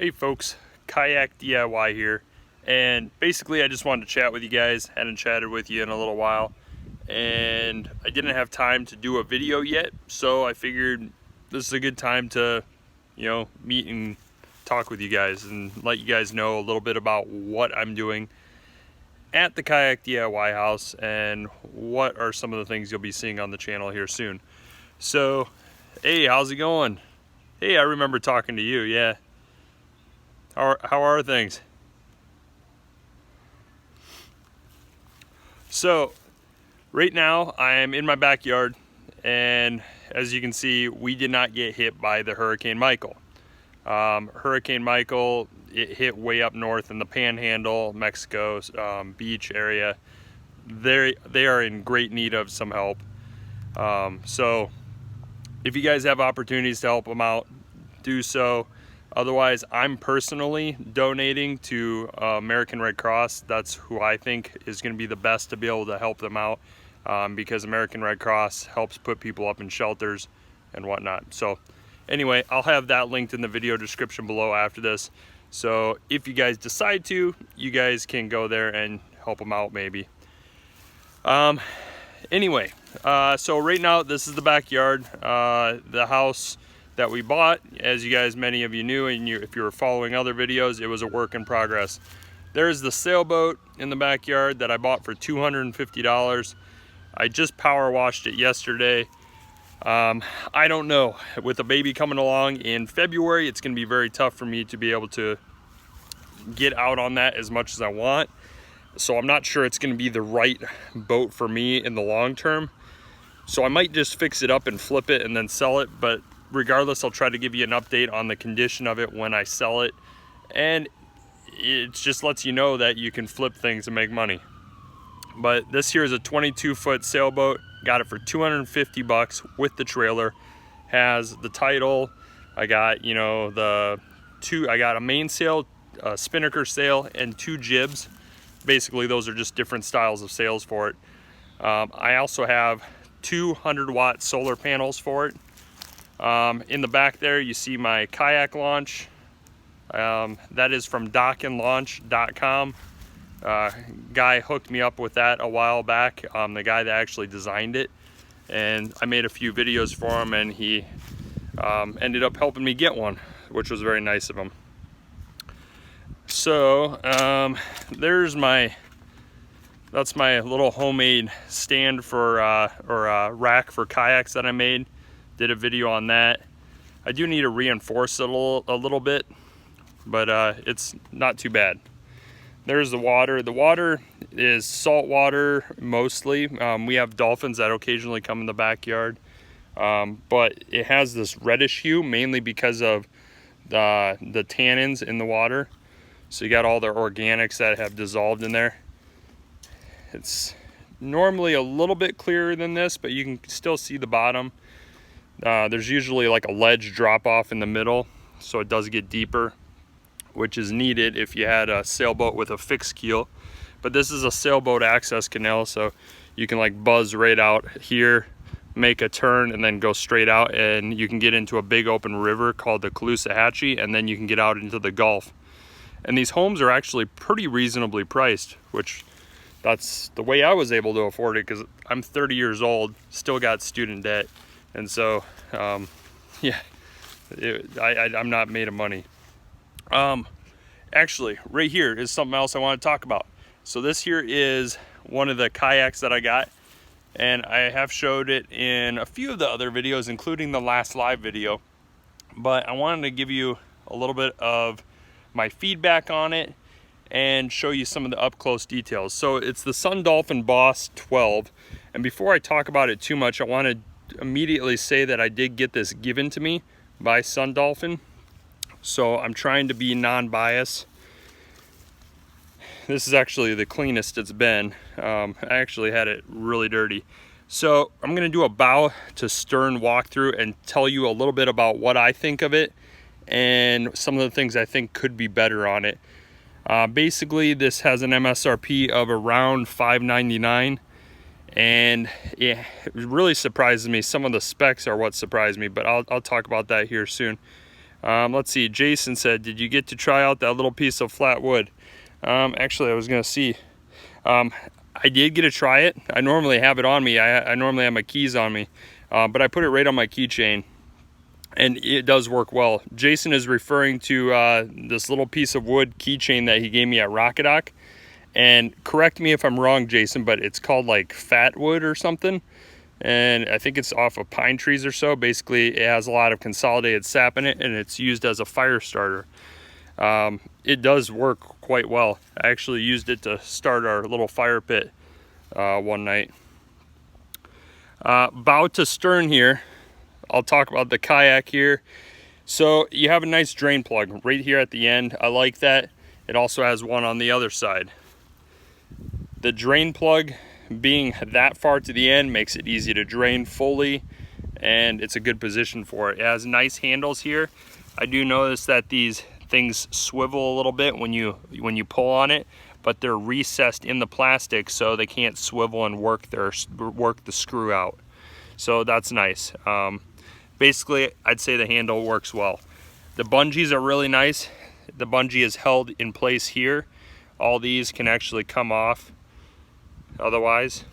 Hey folks, KayakDIY here, and basically I just wanted to chat with you guys. Hadn't chatted with you in a little while, and I didn't have time to do a video yet, so I figured this is a good time to, meet and talk with you guys and let you guys know a little bit about what I'm doing at the KayakDIY House and what are some of the things you'll be seeing on the channel here soon. So, hey, how's it going? Hey, I remember talking to you, yeah. How are things? So right now I'm in my backyard, and as you can see, we did not get hit by the Hurricane Michael. Hurricane Michael, it hit way up north in the Panhandle, Mexico beach area. They are in great need of some help. So if you guys have opportunities to help them out, do so. Otherwise, I'm personally donating to American Red Cross. That's who I think is going to be the best to be able to help them out, because American Red Cross helps put people up in shelters and whatnot. So anyway, I'll have that linked in the video description below after this. So if you guys decide to, you guys can go there and help them out maybe. Anyway, so right now this is the backyard. The house that we bought, as you guys, many of you knew, and if you were following other videos, it was a work in progress. There's the sailboat in the backyard that I bought for $250. I just power washed it yesterday. I don't know, with a baby coming along in February, it's going to be very tough for me to be able to get out on that as much as I want. So I'm not sure it's going to be the right boat for me in the long term. So I might just fix it up and flip it and then sell it, but regardless, I'll try to give you an update on the condition of it when I sell it, and it just lets you know that you can flip things and make money. But this here is a 22-foot sailboat. Got it for $250 with the trailer. Has the title. I got, I got a mainsail, a spinnaker sail, and 2 jibs. Basically, those are just different styles of sails for it. I also have 200-watt solar panels for it. In the back there, you see my kayak launch. That is from dockandlaunch.com. Guy hooked me up with that a while back, the guy that actually designed it. And I made a few videos for him, and he ended up helping me get one, which was very nice of him. So, that's my little homemade stand for, or rack for kayaks that I made. Did a video on that. I do need to reinforce it a little bit, but it's not too bad. There's the water. The water is salt water mostly. We have dolphins that occasionally come in the backyard, but it has this reddish hue mainly because of the tannins in the water. So you got all the organics that have dissolved in there. It's normally a little bit clearer than this, but you can still see the bottom. There's usually like a ledge drop off in the middle, so it does get deeper, which is needed if you had a sailboat with a fixed keel. But this is a sailboat access canal, so you can like buzz right out here, make a turn, and then go straight out, and you can get into a big open river called the Caloosahatchee, and then you can get out into the Gulf. And these homes are actually pretty reasonably priced, which that's the way I was able to afford it, because I'm 30 years old, still got student debt. And so, yeah, I'm not made of money. Actually, right here is something else I want to talk about. So this here is one of the kayaks that I got, and I have showed it in a few of the other videos, including the last live video. But I wanted to give you a little bit of my feedback on it and show you some of the up-close details. So it's the Dolphin Boss 12. And before I talk about it too much, I want to immediately say that I did get this given to me by Dolphin, so I'm trying to be non-biased. This is actually the cleanest it's been. I actually had it really dirty. So I'm going to do a bow to stern walkthrough and tell you a little bit about what I think of it and some of the things I think could be better on it. Basically, this has an MSRP of around $5.99. And it really surprises me. Some of the specs are what surprised me, but I'll talk about that here soon. Let's see, Jason said, did you get to try out that little piece of flat wood? Actually, I was gonna see. I did get to try it. I normally have it on me. I normally have my keys on me, but I put it right on my keychain, and it does work well. Jason is referring to this little piece of wood keychain that he gave me at Rockadoc. And correct me if I'm wrong, Jason, but it's called like fat wood or something. And I think it's off of pine trees or so. Basically, it has a lot of consolidated sap in it, and it's used as a fire starter. It does work quite well. I actually used it to start our little fire pit one night. Bow to stern here, I'll talk about the kayak here. So you have a nice drain plug right here at the end. I like that. It also has one on the other side. The drain plug being that far to the end makes it easy to drain fully, and it's a good position for it. It has nice handles here. I do notice that these things swivel a little bit when you pull on it, but they're recessed in the plastic so they can't swivel and work the screw out. So that's nice. Basically, I'd say the handle works well. The bungees are really nice. The bungee is held in place here. All these can actually come off otherwise.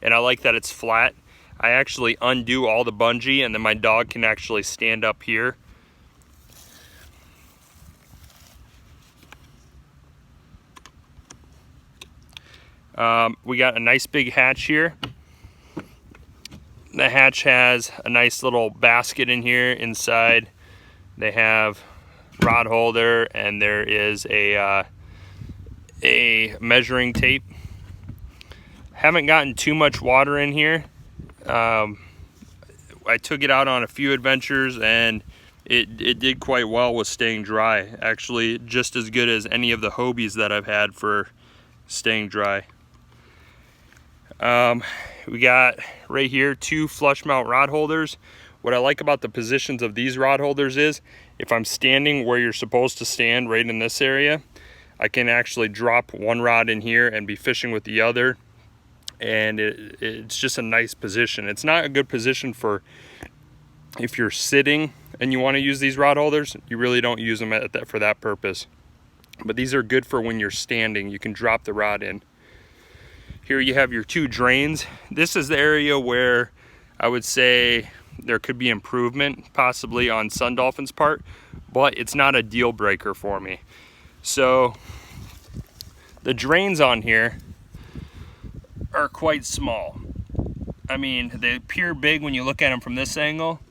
And I like that it's flat. I actually undo all the bungee, and then my dog can actually stand up here. We got a nice big hatch here. The hatch has a nice little basket in here inside. They have rod holder, and there is a measuring tape. Haven't gotten too much water in here. I took it out on a few adventures, and it did quite well with staying dry. Actually, just as good as any of the Hobies that I've had for staying dry. We got right here 2 flush mount rod holders. What I like about the positions of these rod holders is if I'm standing where you're supposed to stand right in this area, I can actually drop one rod in here and be fishing with the other, and it's just a nice position. It's not a good position for if you're sitting and you want to use these rod holders. You really don't use them for that purpose, but these are good for when you're standing. You can drop the rod in. Here you have your 2 drains. This is the area where I would say there could be improvement possibly on Sun Dolphin's part, but it's not a deal breaker for me. So the drains on here are quite small. I mean, they appear big when you look at them from this angle,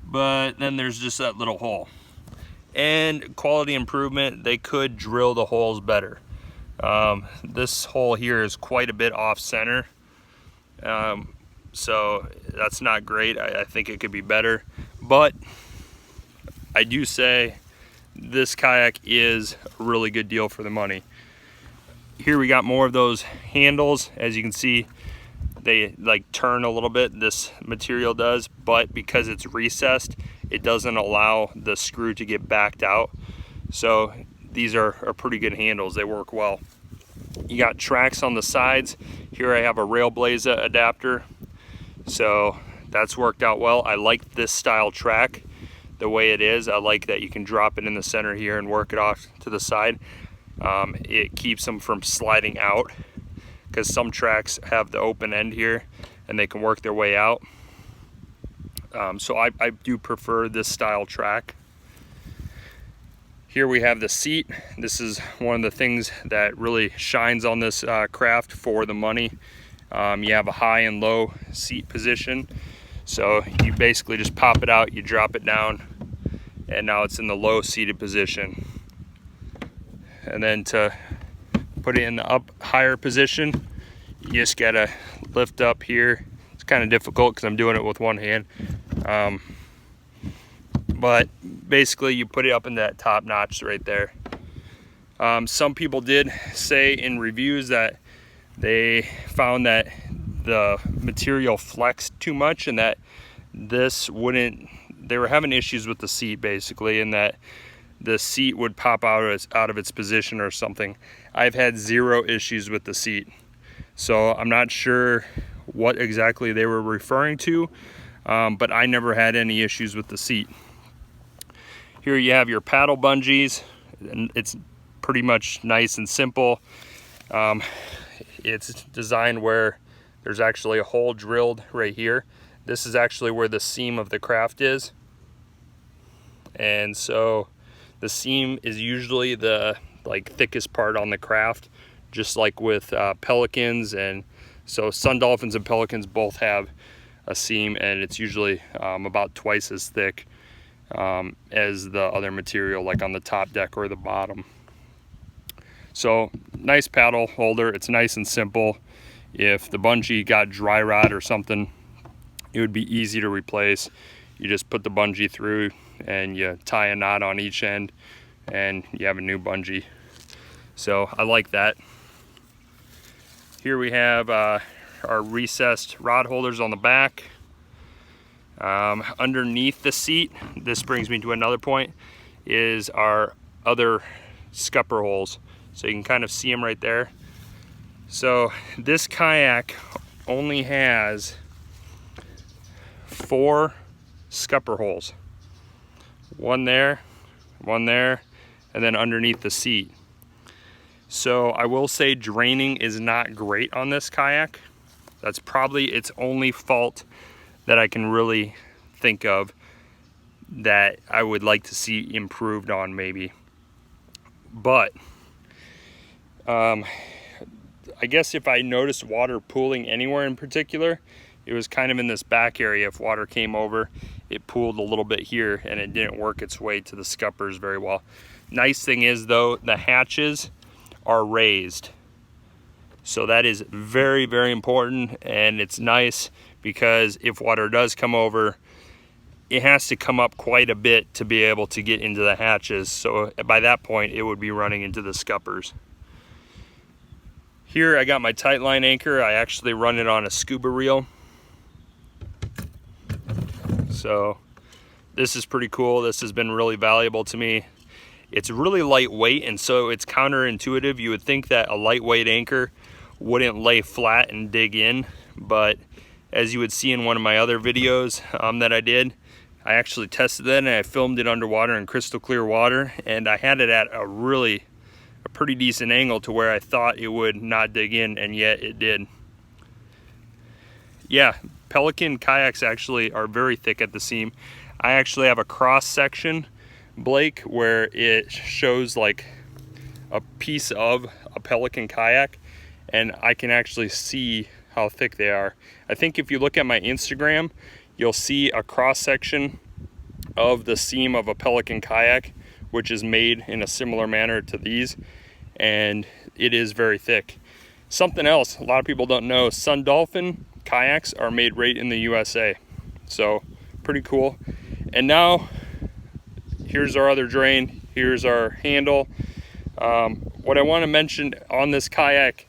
but then there's just that little hole. And quality improvement, they could drill the holes better. This hole here is quite a bit off center, so that's not great. I think it could be better, but I do say this kayak is a really good deal for the money. Here we got more of those handles. As you can see, they like turn a little bit, this material does, but because it's recessed, it doesn't allow the screw to get backed out. So these are pretty good handles. They work well. You got tracks on the sides. Here I have a Railblaza adapter, so that's worked out well. I like this style track the way it is. I like that you can drop it in the center here and work it off to the side. It keeps them from sliding out, because some tracks have the open end here and they can work their way out. So I do prefer this style track. Here we have the seat. This is one of the things that really shines on this craft for the money. You have a high and low seat position. So you basically just pop it out, you drop it down, and now it's in the low seated position. And then to put it in the up higher position, you just gotta lift up here. It's kind of difficult because I'm doing it with one hand. But basically you put it up in that top notch right there. Some people did say in reviews that they found that the material flexed too much, and that this wouldn't, they were having issues with the seat basically, and that the seat would pop out of its position or something. I've had 0 issues with the seat, so I'm not sure what exactly they were referring to, but I never had any issues with the seat. Here you have your paddle bungees, and it's pretty much nice and simple. It's designed where there's actually a hole drilled right here. This is actually where the seam of the craft is. And so the seam is usually the thickest part on the craft, just like with pelicans. And so sun dolphins and pelicans both have a seam, and it's usually about twice as thick as the other material, like on the top deck or the bottom. So nice paddle holder. It's nice and simple. If the bungee got dry rot or something, it would be easy to replace. You just put the bungee through and you tie a knot on each end and you have a new bungee. So I like that. Here we have our recessed rod holders on the back. Underneath the seat, this brings me to another point, is our other scupper holes. So you can kind of see them right there. So this kayak only has 4 scupper holes. One there, and then underneath the seat. So I will say draining is not great on this kayak. That's probably its only fault that I can really think of that I would like to see improved on maybe. But I guess if I noticed water pooling anywhere in particular, it was kind of in this back area. If water came over, it pooled a little bit here and it didn't work its way to the scuppers very well. Nice thing is though, the hatches are raised. So that is very, very important, and it's nice because if water does come over, it has to come up quite a bit to be able to get into the hatches. So by that point, it would be running into the scuppers. Here I got my tight line anchor. I actually run it on a scuba reel. So this is pretty cool. This has been really valuable to me. It's really lightweight, and so it's counterintuitive. You would think that a lightweight anchor wouldn't lay flat and dig in, but as you would see in one of my other videos that I did, I actually tested that and I filmed it underwater in crystal clear water, and I had it at a pretty decent angle to where I thought it would not dig in, and yet it did. Yeah, Pelican kayaks actually are very thick at the seam. I actually have a cross section, Blake, where it shows like a piece of a Pelican kayak, and I can actually see how thick they are. I think if you look at my Instagram, you'll see a cross section of the seam of a Pelican kayak, which is made in a similar manner to these, and it is very thick. Something else a lot of people don't know, Sun Dolphin kayaks are made right in the USA. So pretty cool. And now here's our other drain, here's our handle. What I want to mention on this kayak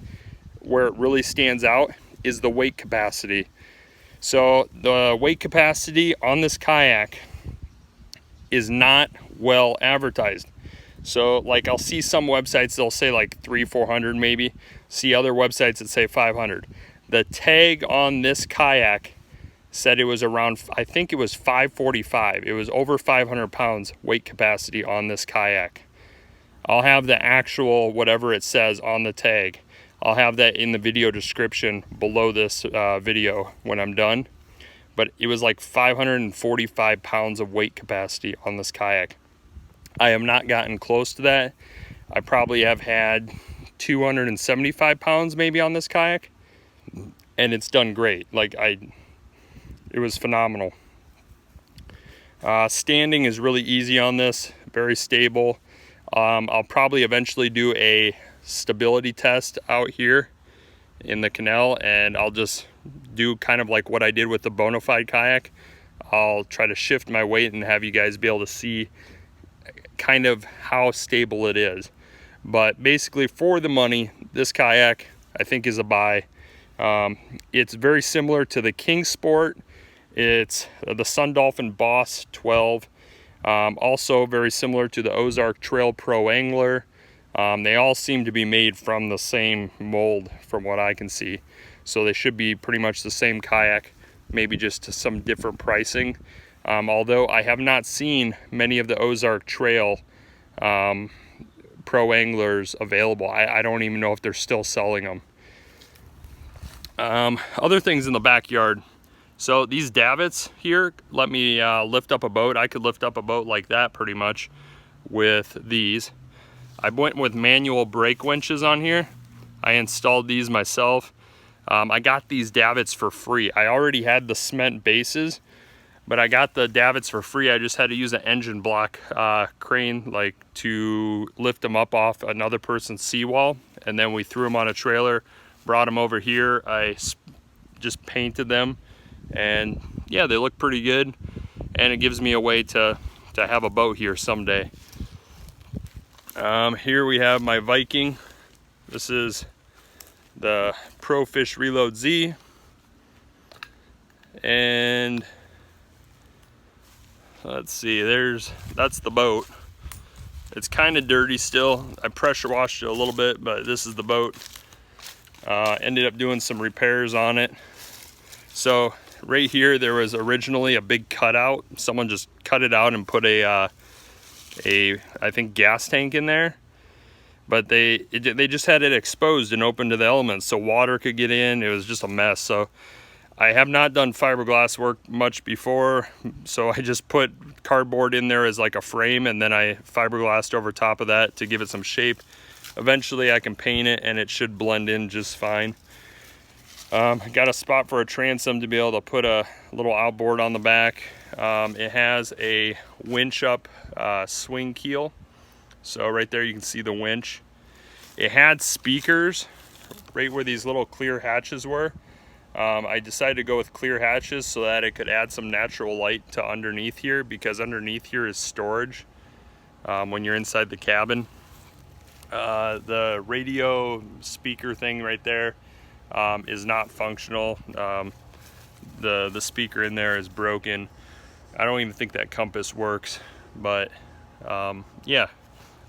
where it really stands out is the weight capacity. So the weight capacity on this kayak is not well advertised. So like I'll see some websites, they'll say like 300-400 maybe, see other websites that say 500. The tag on this kayak said it was around, I think it was 545. It was over 500 pounds weight capacity on this kayak. I'll have the actual whatever it says on the tag. I'll have that in the video description below this video when I'm done. But it was like 545 pounds of weight capacity on this kayak. I have not gotten close to that. I probably have had 275 pounds maybe on this kayak, and it's done great. It was phenomenal. Standing is really easy on this, very stable. I'll probably eventually do a stability test out here in the canal, and I'll just do kind of like what I did with the Bonafide kayak. I'll try to shift my weight and have you guys be able to see kind of how stable it is. But basically, for the money, this kayak I think is a buy. It's very similar to the King Sport. It's the Sun Dolphin Boss 12. Also very similar to the Ozark Trail Pro Angler. They all seem to be made from the same mold from what I can see. So they should be pretty much the same kayak, maybe just some different pricing. Although I have not seen many of the Ozark Trail pro anglers available. I don't even know if they're still selling them. Other things in the backyard. So these davits here let me lift up a boat. I could lift up a boat like that pretty much with these. I went with manual brake winches on here. I installed these myself. I got these davits for free. I already had the cement bases, but I got the davits for free. I just had to use an engine block crane like to lift them up off another person's seawall, and then we threw them on a trailer, brought them over here. I just painted them, and yeah, they look pretty good, and it gives me a way to have a boat here someday. Here we have my Viking. This is the Pro Fish Reload Z, and let's see, that's the boat. It's kind of dirty still. I pressure washed it a little bit, but this is the boat. Ended up doing some repairs on it. So right here there was originally a big cutout. Someone just cut it out and put a I think gas tank in there, but they just had it exposed and open to the elements so water could get in. It was just a mess. So I have not done fiberglass work much before, so I just put cardboard in there as like a frame, and then I fiberglassed over top of that to give it some shape. Eventually I can paint it and it should blend in just fine. Got a spot for a transom to be able to put a little outboard on the back. It has a winch up swing keel, so right there you can see the winch. It had speakers right where these little clear hatches were. I decided to go with clear hatches so that it could add some natural light to underneath here, because underneath here is storage when you're inside the cabin. The radio speaker thing right there is not functional. The speaker in there is broken. I don't even think that compass works, but yeah,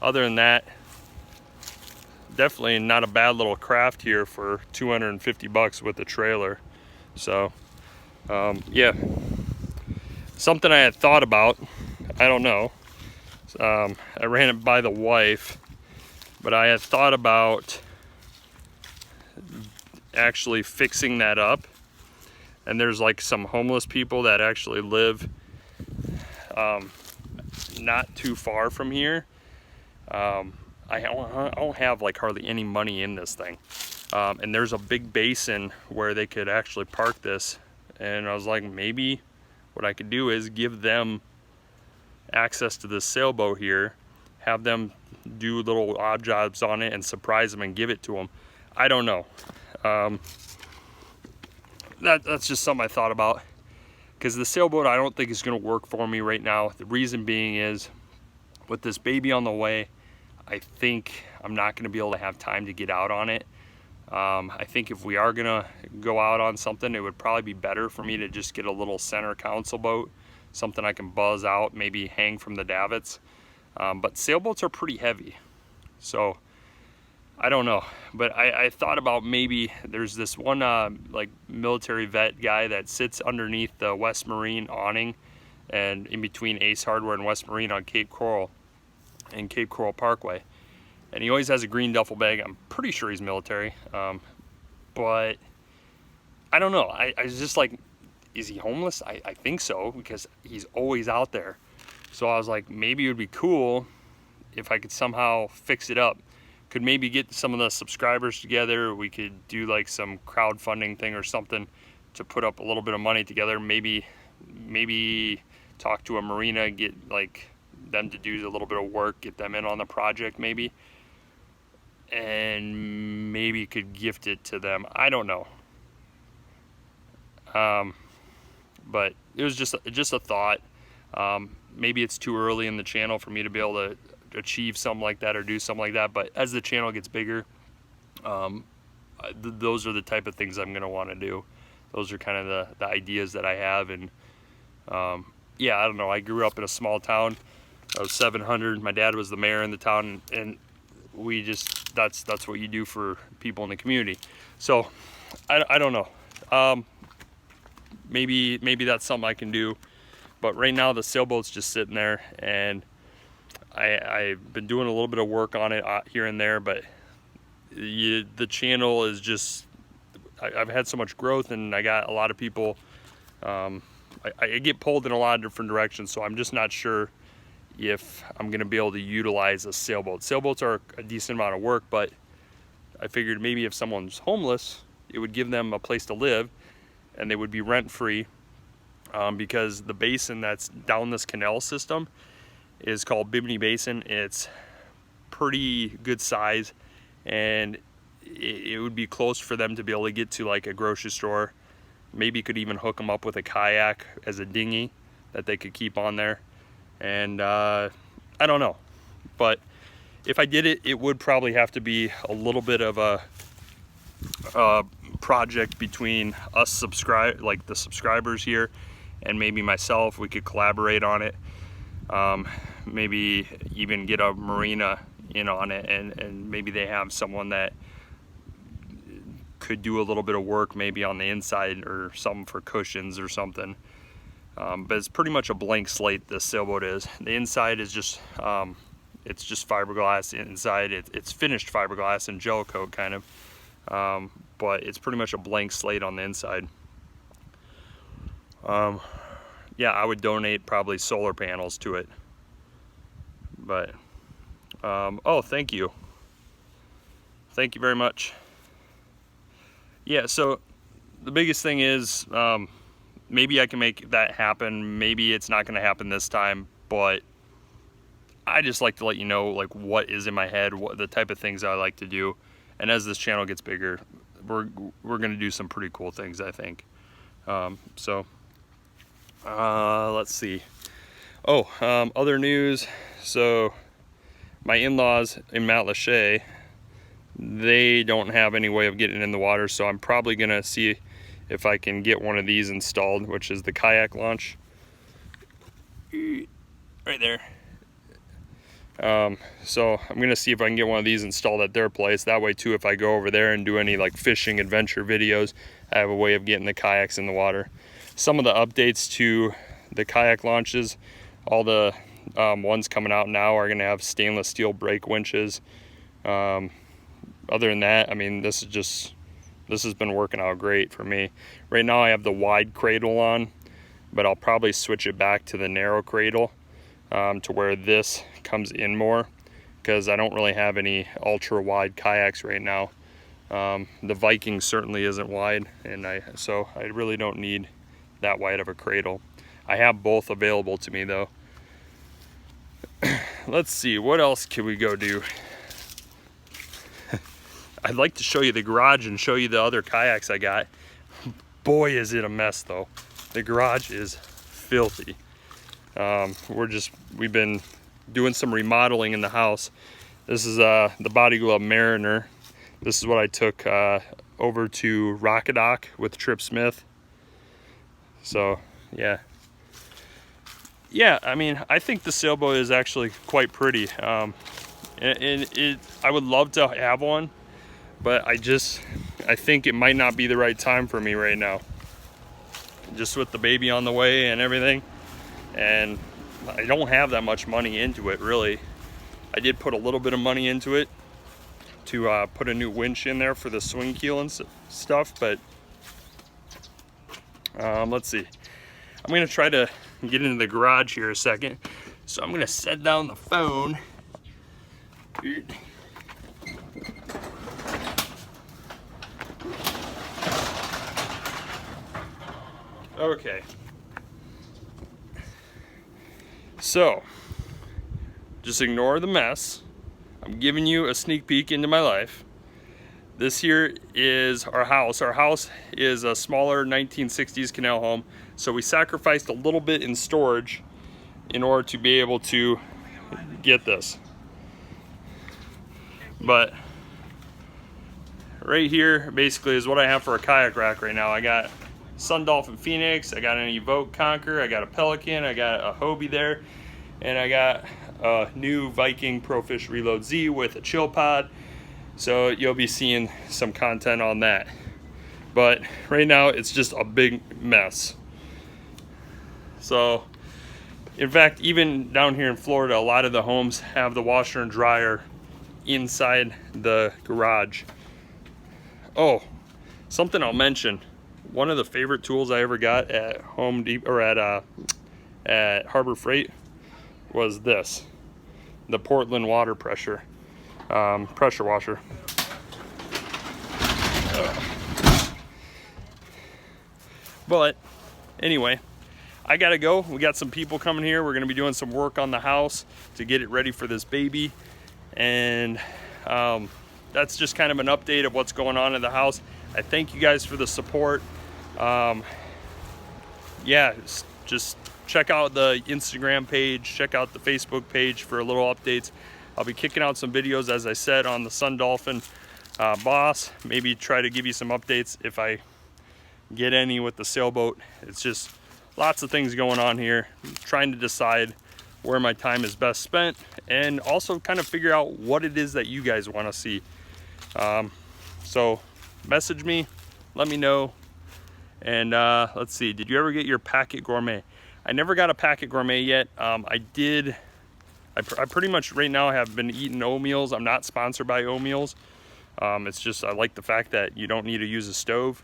other than that, definitely not a bad little craft here for 250 bucks with the trailer. So yeah, something I had thought about, I don't know, I ran it by the wife, but I had thought about actually fixing that up. And there's like some homeless people that actually live not too far from here. I don't have like hardly any money in this thing, and there's a big basin where they could actually park this, and I was like, maybe what I could do is give them access to this sailboat here, have them do little odd jobs on it and surprise them and give it to them. I don't know. That's just something I thought about, because the sailboat I don't think is going to work for me right now. The reason being is, with this baby on the way, I think I'm not going to be able to have time to get out on it. I think if we are going to go out on something, it would probably be better for me to just get a little center console boat, something I can buzz out, maybe hang from the davits. But sailboats are pretty heavy, so I don't know. But I thought about maybe there's this one like military vet guy that sits underneath the West Marine awning and in between Ace Hardware and West Marine on Cape Coral and Cape Coral Parkway, and he always has a green duffel bag. I'm pretty sure he's military, but I don't know. I was just like, is he homeless? I think so, because he's always out there. So I was like, maybe it would be cool if I could somehow fix it up. Could maybe get some of the subscribers together. We could do like some crowdfunding thing or something to put up a little bit of money together. Maybe talk to a marina, get like them to do a little bit of work, get them in on the project maybe, and maybe could gift it to them. I don't know. But it was just a thought. Maybe it's too early in the channel for me to be able to achieve something like that or do something like that, but as the channel gets bigger, those are the type of things I'm going to want to do. Those are kind of the ideas that I have. And yeah, I don't know, I grew up in a small town. I was 700. My dad was the mayor in the town, and we just, that's what you do for people in the community. So I don't know. Maybe that's something I can do. But right now the sailboat's just sitting there, and I've been doing a little bit of work on it here and there, but the channel is just, I've had so much growth, and I got a lot of people, I get pulled in a lot of different directions, so I'm just not sure if I'm gonna be able to utilize a sailboat. Sailboats are a decent amount of work, but I figured maybe if someone's homeless, it would give them a place to live, and they would be rent-free, because the basin that's down this canal system is called Bimini Basin. It's pretty good size, and it would be close for them to be able to get to like a grocery store. Maybe could even hook them up with a kayak as a dinghy that they could keep on there. And I don't know, but if I did it, it would probably have to be a little bit of a project between us like the subscribers here, and maybe myself. We could collaborate on it. Maybe even get a marina in on it, and maybe they have someone that could do a little bit of work maybe on the inside or something for cushions or something. But it's pretty much a blank slate, this sailboat is. The inside is just, it's just fiberglass inside. It's finished fiberglass and gel coat kind of, but it's pretty much a blank slate on the inside. Yeah, I would donate probably solar panels to it. But, oh, thank you. Thank you very much. Yeah, so the biggest thing is, maybe I can make that happen. Maybe it's not gonna happen this time, but I just like to let you know like what is in my head, what the type of things I like to do. And as this channel gets bigger, we're gonna do some pretty cool things, I think. Let's see. Oh, other news. So my in-laws in Mount Lachey, they don't have any way of getting in the water, so I'm probably gonna see if I can get one of these installed, which is the kayak launch. Right there. So I'm gonna see if I can get one of these installed at their place. That way too, if I go over there and do any like fishing adventure videos, I have a way of getting the kayaks in the water. Some of the updates to the kayak launches, all the ones coming out now are gonna have stainless steel brake winches. Other than that, I mean, this has been working out great for me. Right now I have the wide cradle on, but I'll probably switch it back to the narrow cradle, to where this comes in more, because I don't really have any ultra wide kayaks right now. The Viking certainly isn't wide, and so I really don't need that wide of a cradle. I have both available to me though. Let's see, what else can we go do? I'd like to show you the garage and show you the other kayaks I got. Boy, is it a mess though. The garage is filthy. We've been doing some remodeling in the house. This is the Body Glove Mariner. This is what I took over to Rockadock with Trip Smith. So yeah, I mean, I think the sailboat is actually quite pretty. I would love to have one, but I think it might not be the right time for me right now, just with the baby on the way and everything. And I don't have that much money into it, really. I did put a little bit of money into it to put a new winch in there for the swing keel and stuff, but let's see. I'm gonna try to get into the garage here a second, so I'm gonna set down the phone. Okay. So, just ignore the mess. I'm giving you a sneak peek into my life. This here is our house. Our house is a smaller 1960s canal home, so we sacrificed a little bit in storage in order to be able to get this. But right here basically is what I have for a kayak rack right now. I got Sun Dolphin Phoenix, I got an Evoque Conquer, I got a Pelican, I got a Hobie there, and I got a new Viking ProFish Reload Z with a chill pod. So you'll be seeing some content on that. But right now it's just a big mess. So In fact, even down here in Florida, a lot of the homes have the washer and dryer inside the garage. Oh, something I'll mention. One of the favorite tools I ever got at Home Depot or at Harbor Freight was this, the Portland water pressure washer. But anyway, I gotta go. We got some people coming here. We're gonna be doing some work on the house to get it ready for this baby. And that's just kind of an update of what's going on in the house. I thank you guys for the support. Yeah, just check out the Instagram page, check out the Facebook page for a little updates. I'll be kicking out some videos, as I said, on the Dolphin Boss. Maybe try to give you some updates if I get any with the sailboat. It's just lots of things going on here. I'm trying to decide where my time is best spent, and also kind of figure out what it is that you guys want to see. So message me, let me know. And let's see, did you ever get your Packet Gourmet? I never got a Packet Gourmet yet. I pretty much right now have been eating oatmeals. I'm not sponsored by oatmeals. It's just, I like the fact that you don't need to use a stove.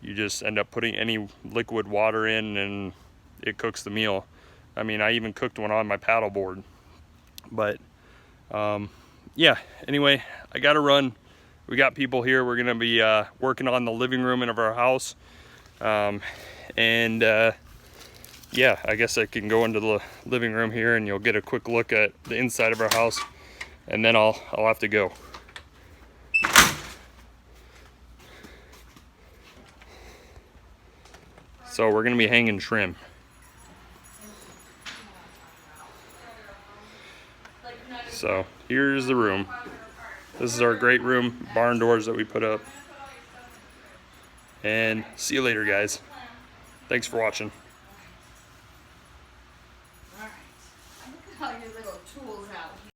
You just end up putting any liquid water in and it cooks the meal. I mean, I even cooked one on my paddle board. But yeah, anyway, I gotta run. We got people here. We're gonna be working on the living room of our house. Yeah, I guess I can go into the living room here and you'll get a quick look at the inside of our house, and then I'll have to go. So we're gonna be hanging trim. So here's the room. This is our great room, barn doors that we put up. And see you later, guys. Thanks for watching. All right. Look at all your little tools out here.